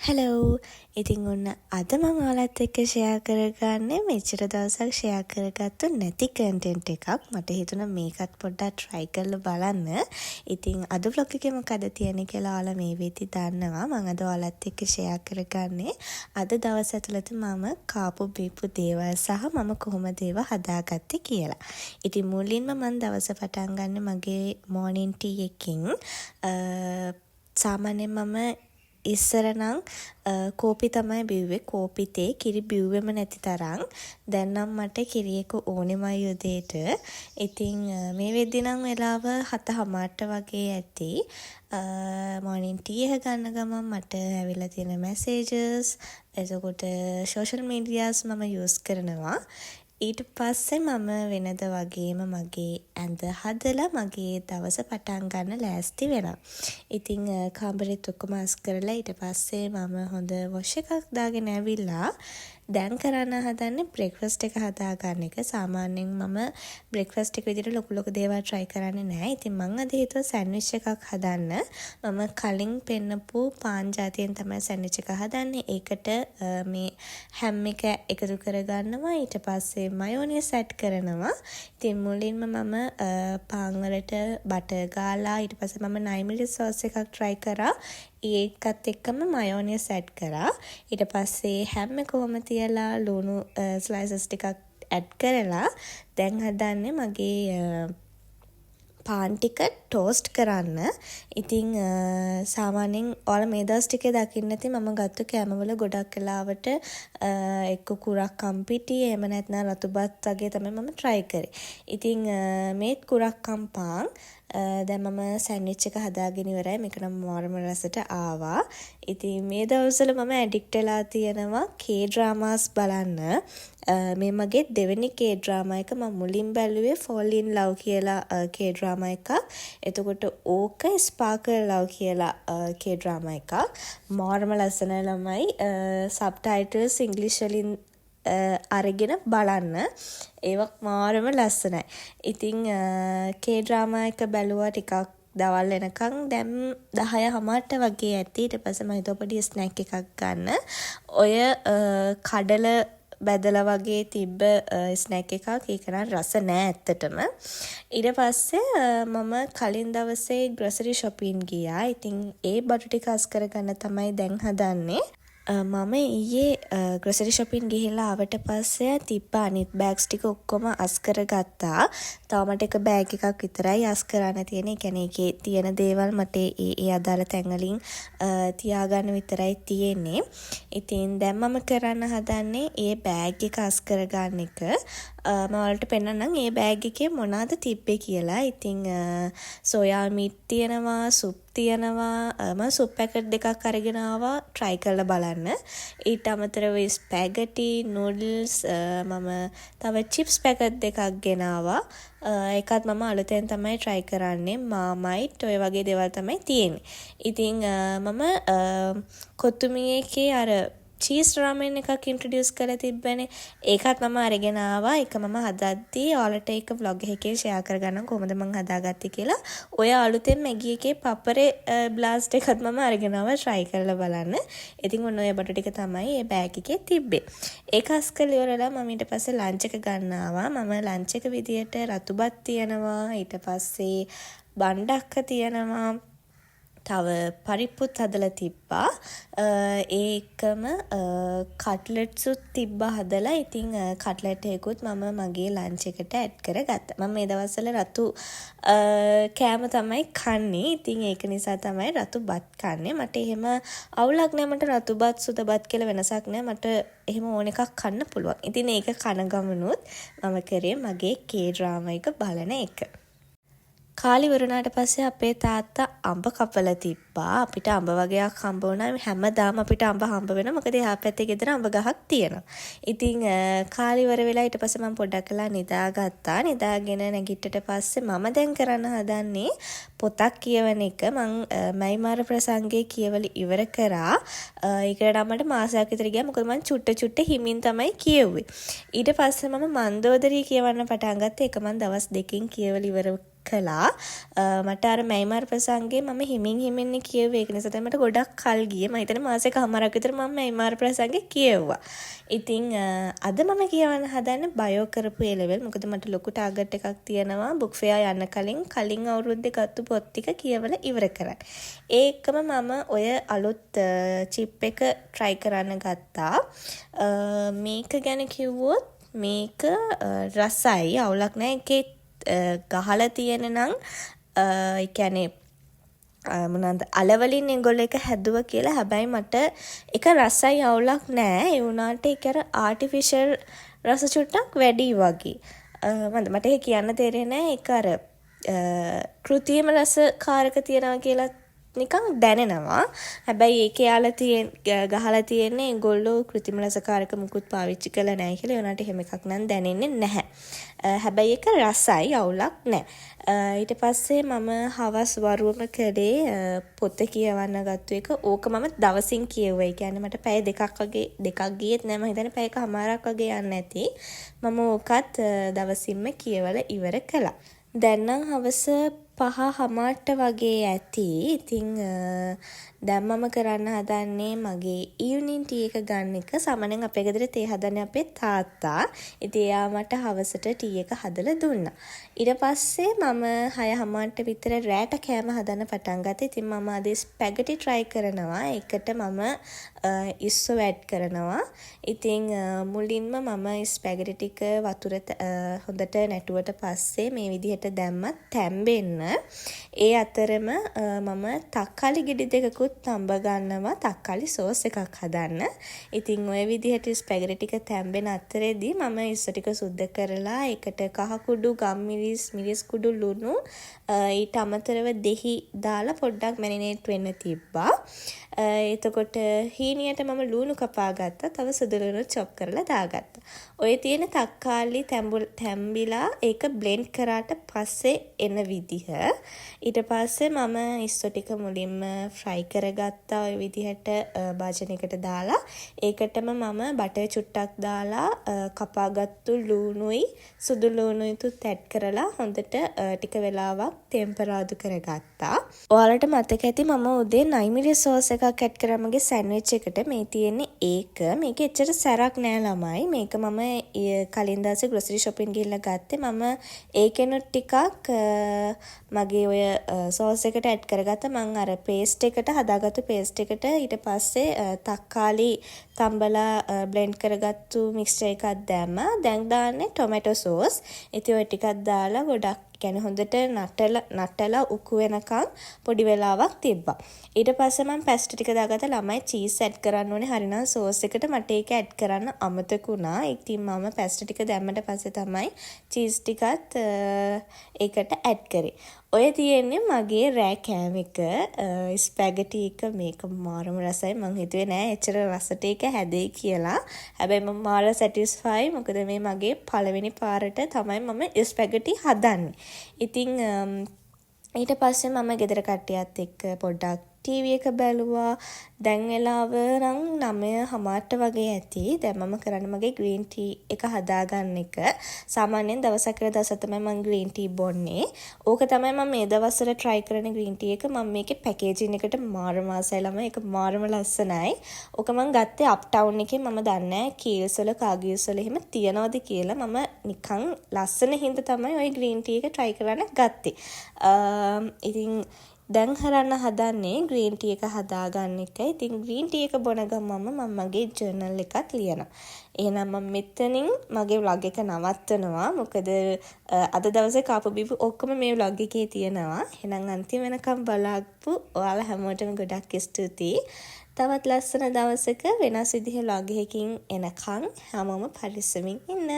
Hello. ඉතින් ඔන්න අද මම ඔයාලත් එක්ක ෂෙයා කරගන්නේ මෙච්චර දවසක් ෂෙයා කරගත්තු නැති කන්ටෙන්ට් එකක්. මට හිතුණා මේකත් පොඩ්ඩක් try කරලා බලන්න. ඉතින් අද vlog එකේ මොකද තියෙන්නේ කියලා ඔයාලා මේ වෙද්දි දන්නවා. මම අද ඔයාලත් එක්ක ෂෙයා කරගන්නේ අද දවස් ඇතුළත මම කාපු බීපු දේවල් සහ මම කොහොමද ඒවා හදාගත්තේ කියලා. ඉතින් මුලින්ම මම දවස පටන් ගන්න මගේ morning tea එකකින්. සාමාන්‍යයෙන් මම ඉස්සර නම් කෝපි තමයි බිව්වේ. කෝපි තේ කිරි බිව්වෙම නැති තරම්. දැන් නම් මට කිරි එක ඕනෙමයි උදේට. ඉතින් මේ වෙද්දි නම් වෙලාව 7:00ට වගේ ඇති. morning tea එක ගන්න ගමන් මට ඇවිල්ලා තියෙන messages, එතකොට social medias මම use කරනවා. ඊට පස්සේ මම වෙනද වගේම මගේ ඇඳ හදලා මගේ දවස පටන් ගන්න ලෑස්ති වෙනවා. ඉතින් කාමරෙත් ඔක්කොම අස් කරලා ඊට පස්සේ මම හොඳ වොෂ් එකක් දාගෙන ඇවිල්ලා දැන් කරන්න හදන්නේ බ්‍රේක්ෆාස්ට් එක හදාගන්න එක. සාමාන්‍යයෙන් මම බ්‍රේක්ෆාස්ට් එක විදිහට ලොකු දේවල් try කරන්නේ නැහැ. ඉතින් මම අද හිතුවා සෑන්ඩ්විච් එකක් හදන්න. මම කලින් පෙන්නපු පාන් ජාතියෙන් තමයි සෑන්ඩ්විච් එක හදන්නේ. ඒකට මේ හැම් එක එකතු කරගන්නවා. ඊට පස්සේ මයෝනයිස් ඇඩ් කරනවා. ඉතින් මුලින්ම මම පාන් වලට බටර් ගාලා ඊට පස්සේ මම 9 සෝස් එකක් try කරා. ඒකත් එක්කම මයෝනයිස් ඇඩ් කරා. ඊට පස්සේ හැම් එක කොහොම තියලා ලුණු ස්ලයිසස් ටිකක් ඇඩ් කරලා දැන් හදන්නේ මගේ පාන් ටික ටෝස්ට් කරන්න. ඉතින් සාමාන්‍යයෙන් ඔයාලා මේ දවස් ටිකේ දකින්න ඇති මම ගත්ත කෑමවල ගොඩක් වෙලාවට එක්ක කුරක්කම් පිටි එහෙම නැත්නම් රතුබත් වගේ තමයි මම try කරේ. ඉතින් මේ කුරක්කම් පාන් දැන් මම සෑන්ඩ්විච් එක හදාගෙන ඉවරයි. මේක නම් මාරම රසට ආවා. ඉතින් මේ දවස්වල මම ඇඩික්ට් වෙලා තියෙනවා K-dramas බලන්න. මේ මගේ දෙවෙනි K-drama එක. මම මුලින් බැලුවේ Fall in Love කියලා K-drama එකක්. එතකොට ඕක Sparkle Love කියලා K-drama එකක්. මාරම ලස්සනයි ළමයි. subtitles English වලින් අරගෙන බලන්න. ඒවත් මාරම ලස්සනයි. ඉතින් K-drama එක බැලුවා ටිකක් දවල් වෙනකන්. දැන් 10:00ට වගේ ඇති. ඊට පස්සේ මම හිතුවා පොඩි ස්නැක් එකක් ගන්න. ඔය කඩල බැදලා වගේ තිබ්බ ස්නැක් එකක්. ඒක නම් රස නෑ ඇත්තටම. ඊට පස්සේ මම කලින් දවසේ ග්‍රොසරි shopping ගියා. ඉතින් ඒ බඩු ටික අස් කරගන්න තමයි දැන් හදන්නේ. මම ඊයේ ග්‍රොසරි shopping ගිහිල්ලා ආවට පස්සේ තිබ්බ අනිත් බෑග්ස් ටික ඔක්කොම අස් කරගත්තා. තව මට එක බෑග් එකක් විතරයි අස් කරන්න තියෙන්නේ. ඒ කියන්නේ ඒකේ තියෙන දේවල් මට ඒ අදාළ තැන් වලින් තියාගන්න විතරයි තියෙන්නේ. ඉතින් දැන් මම කරන්න හදන්නේ ඒ බෑග් එක අස් කරගන්න එක. මම ඔයාලට පෙන්නන්නම් මේ බෑග් එකේ මොනවද තිබ්බේ කියලා. ඉතින් සෝයා මීට් තියෙනවා, සුප් තියෙනවා. මම සුප් පැකට් දෙකක් අරගෙන ආවා try කරලා බලන්න. ඊට අමතරව ස්පැගටි, නූඩල්ස්, මම තව චිප්ස් පැකට් දෙකක් ගෙනාවා. ඒකත් මම අලුතෙන් තමයි try කරන්නේ. මාමයිට් ඔය වගේ දේවල් තමයි තියෙන්නේ. ඉතින් මම කොතුමියේකේ අර චීස් රාමෙන් එකක් ඉන්ට්‍රොඩියුස් කරලා තිබ්බනේ. ඒකත් මම අරගෙන ආවා. ඒක මම හදද්දී ඔයාලට ඒක vlog එකේ share කරගන්නම් කොහොමද මම හදාගත්තේ කියලා. ඔය අලුතෙන් මැගි එකේ පපරේ බ්ලාස්ට් එකත් මම අරගෙන ආවා try කරලා බලන්න. ඉතින් ඔන්න ඔය බටු ටික තමයි මේ බෑග් එකේ තිබ්බේ. ඒක අස් කරලා ඉවරලා මම ඊට පස්සේ ලන්ච් එක ගන්න ආවා. මම ලන්ච් එක විදියට රතුබත් තියනවා. ඊට පස්සේ බණ්ඩක්ක තියනවා. තව පරිප්පුත් හදලා තිබ්බා. ඒකම කට්ලට්ස්ුත් තිබ්බා හදලා. ඉතින් කට්ලට් එකකුත් මම මගේ ලන්ච් එකට ඇඩ් කරගත්තා. මම මේ දවස්වල රතු කෑම තමයි කන්නේ. ඉතින් ඒක නිසා තමයි රතු බත් කන්නේ. මට එහෙම අවුලක් නෑ. මට රතු බත් සුද බත් කියලා වෙනසක් නෑ. මට එහෙම ඕන එකක් කන්න පුළුවන්. ඉතින් ඒක කන ගමනුත් මම කරේ මගේ K-drama එක බලන එක. කාලි වරුණාට පස්සේ අපේ තාත්තා අඹ කපලා තිබ්බා. අපිට අඹ වගේක් හම්බ වුණා. හැමදාම අපිට අඹ හම්බ වෙනවා. මොකද එහා පැත්තේ ගෙදර අඹ ගහක් තියෙනවා. ඉතින් කාලි වර වෙලා ඊට පස්සේ මම පොඩ්ඩක් වෙලා නිදාගත්තා. නිදාගෙන නැගිට්ටට පස්සේ මම දැන් කරන්න හදන්නේ පොතක් කියවන එක. මම මයිමාර ප්‍රසංගයේ කියවල ඉවර කරා. ඒකට මට මාසයක් විතර ගියා. මොකද මම චුට්ට හිමින් තමයි කියෙව්වේ. ඊට පස්සේ මම මන්දෝදරි කියවන්න පටන් ගත්තා. ඒක මම දවස් 2කින් කියවල ඉවර කළා. මට අර මැයිමාර ප්‍රසංගේ මම හිමින් හිමින් කියුවේ. ඒක නිසා තමයි මට ගොඩක් කල් ගියේ. මම හිතන්නේ මාසෙකමාරක් විතර මම මැයිමාර ප්‍රසංගේ කියෙව්වා. ඉතින් අද මම කියවන්න හදන්නේ බයෝ කරපු A level. මොකද මට ලොකු ටාගට් එකක් තියෙනවා බුක් ෆෙයාර් යන්න කලින් අවුරුද්දේ ගත්තු පොත් ටික කියවලා ඉවර කරන්න. ඒකම මම ඔය අලුත් චිප් එක try කරන්න ගත්තා. මේක ගැන කිව්වොත් මේක රසයි අවුලක් නැහැ. ඒකේ ගහලා තියෙන නම් ඒ කියන්නේ මොනවාද අලවලින් ඒගොල්ලෝ එක හැදුවා කියලා. හැබැයි මට ඒක රසයි අවුලක් නෑ. ඒ වුණාට ඒක අර ආටිෆිෂල් රස චුට්ටක් වැඩි වගේ. මට ඒක කියන්න තේරෙන්නේ නෑ. ඒක අර කෘත්‍රිම රස කාරක තියනවා කියලා නිකන් දැනෙනවා. හැබැයි ඒකේ ගහලා තියෙන්නේ ඒගොල්ලෝ කෘත්‍රිම රසකාරක මුකුත් පාවිච්චි කරලා නැහැ කියලා. ඒ වුණාට එහෙම එකක් නම් දැනෙන්නේ නැහැ. හැබැයි ඒක රසයි අවුලක් නැහැ. ඊට පස්සේ මම හවස් වරුවම කළේ පොත කියවන්න ගත්ත එක. ඕක මම දවසින් කියුවා. ඒ කියන්නේ මට පැය දෙකක් ගියෙත් නෑ. මම හිතන්නේ පැයකමාරක් වගේ යන්න ඇති. මම ඕකත් දවසින්ම කියවලා ඉවර කළා. දැන් නම් හවස 5:00 වගේ ඇති. ඉතින් දැන් මම කරන්න හදන්නේ මගේ ඊවනින් ටී එක ගන්න එක. සාමාන්‍යයෙන් අපේ ගෙදර තේ හදන්නේ අපේ තාත්තා. ඉතින් එයා මට හවසට ටී එක හදලා දුන්නා. ඊට පස්සේ මම 6:00 විතර රෑට කෑම හදන්න පටන් ගත්තා. ඉතින් මම අද ස්පැගටි try කරනවා. ඒකට මම ඉස්සෝ ඇඩ් කරනවා. ඉතින් මුලින්ම මම ස්පැගටි ටික වතුරට හොඳට නැටුවට පස්සේ මේ විදිහට දැම්මත් තැම්බෙන්න. ඒ අතරම මම තක්කාලි ගෙඩි දෙකකුත් තඹ ගන්නවා තක්කාලි සෝස් එකක් හදන්න. ඉතින් ඔය විදිහට ස්පැගටි ටික තැම්බෙන අතරේදී මම ඉස්සෝ ටික සුද්ධ කරලා ඒකට කහ කුඩු, ගම්මිරිස්, මිරිස් කුඩු, ලුණු ඊට අමතරව දෙහි දාලා පොඩ්ඩක් මැරිනේට් වෙන්න තිබ්බා. එතකොට හීනියට මම ලුණු කපා ගත්තා. තව සුදු ලුණු චොප් කරලා දාගත්තා. ඔය තියෙන තක්කාලි තැම්බිලා ඒක බ්ලෙන්ඩ් කරාට පස්සේ එන විදිහ. ඊට පස්සේ මම ඉස්සෝ ටික මුලින්ම ෆ්‍රයි කරගත්තා ඔය විදිහට භාජනයකට දාලා. ඒකටම මම බටර් චුට්ටක් දාලා කපාගත්තු ලුණුයි සුදු ලුණුයිත් ඇඩ් කරලා හොඳට ටික වෙලාවක් ටෙම්පරාදු කරගත්තා. ඔයාලට මතක ඇති මම උදේ නයිමිරි සෝස් එකක් ඇඩ් කරා මගේ සෑන්ඩ්විච් එකට. මේ තියෙන්නේ ඒක. මේක එච්චර සැරක් නෑ ළමයි. මේක මම කලින් දවසේ ග්‍රොසරි shopping ගිහිල්ලා ගත්තේ. මම ඒකෙනුත් ටිකක් මගේ ඔය සෝස් එකට ඇඩ් කරගත්තා. මම අර පේස්ට් එකට හදාගත්තු පේස්ට් එකට ඊට පස්සේ තක්කාලි තම්බලා බ්ලෙන්ඩ් කරගත්තු මික්ස්චර් එකක් දැම්මා. දැන් දාන්නේ ටොමැටෝ සෝස්. ඉතින් ඔය ටිකක් දාලා ගොඩක් කියන්නේ හොඳට නටලා උකු වෙනකන් පොඩි වෙලාවක් තිබ්බා. ඊට පස්සේ මම පැස්ට් ටික දාගත්තා. ළමයි චීස් ඇඩ් කරන්න ඕනේ. හරිනම් සෝස් එකට මට ඒක ඇඩ් කරන්න අමතක වුණා. ඉතින් මම පැස්ට් ටික දැම්මට පස්සේ තමයි චීස් ටිකත් ඒකට ඇඩ් කරේ. ඔය තියෙන්නේ මගේ රෑ කෑම එක. ස්පැගටි එක මේක මාරම රසයි. මං හිතුවේ නෑ එච්චර රසට ඒක හැදෙයි කියලා. හැබැයි මම මාර සැටිස්ෆයි. මොකද මේ මගේ පළවෙනි පාරට තමයි මම ස්පැගටි හදන්නේ. ඉතින් ඊට පස්සේ මම ගෙදර කට්ටියත් එක්ක පොඩ්ඩක් ටීවී එක බැලුවා. දැන් වෙලාව නම් 9:00 වගේ ඇති. දැන් මම කරන්නේ මගේ ග්‍රීන් ටී එක හදාගන්න එක. සාමාන්‍යයෙන් දවසක් තමයි මම ග්‍රීන් ටී බොන්නේ. ඕක තමයි මම මේ දවස්වල try කරන ග්‍රීන් ටී එක. මම මේකේ පැකේජින් එකට මාරම ආසයි ළමයි. ඒක මාරම ලස්සනයි. ඕක මම ගත්තේ අප්ටවුන් එකේ. මම දන්නේ නැහැ කීල්ස් වල කාගිල්ස් වල එහෙම තියනවද කියලා. මම නිකන් ලස්සන හින්දා තමයි ওই ග්‍රීන් ටී එක try කරන්න ගත්තේ. ඉතින් දැන් හරන්න හදන්නේ ග්‍රීන් ටී එක හදාගන්න එක. ඉතින් ග්‍රීන් ටී එක බොන ගමම මම මගේ ජර්නල් එකක් ලියනවා. එහෙනම් මම මෙතනින් මගේ vlog එක නවත්තනවා. මොකද අද දවසේ කාපු බීපු ඔක්කොම මේ vlog එකේ තියෙනවා. එහෙනම් අන්තිම වෙනකම් බලපු ඔයාලා හැමෝටම ගොඩක් ස්තුතියි. තවත් ලස්සන දවසක වෙනස් විදිහේ vlog එකකින් එනකන් හැමෝම පරිස්සමින් ඉන්න.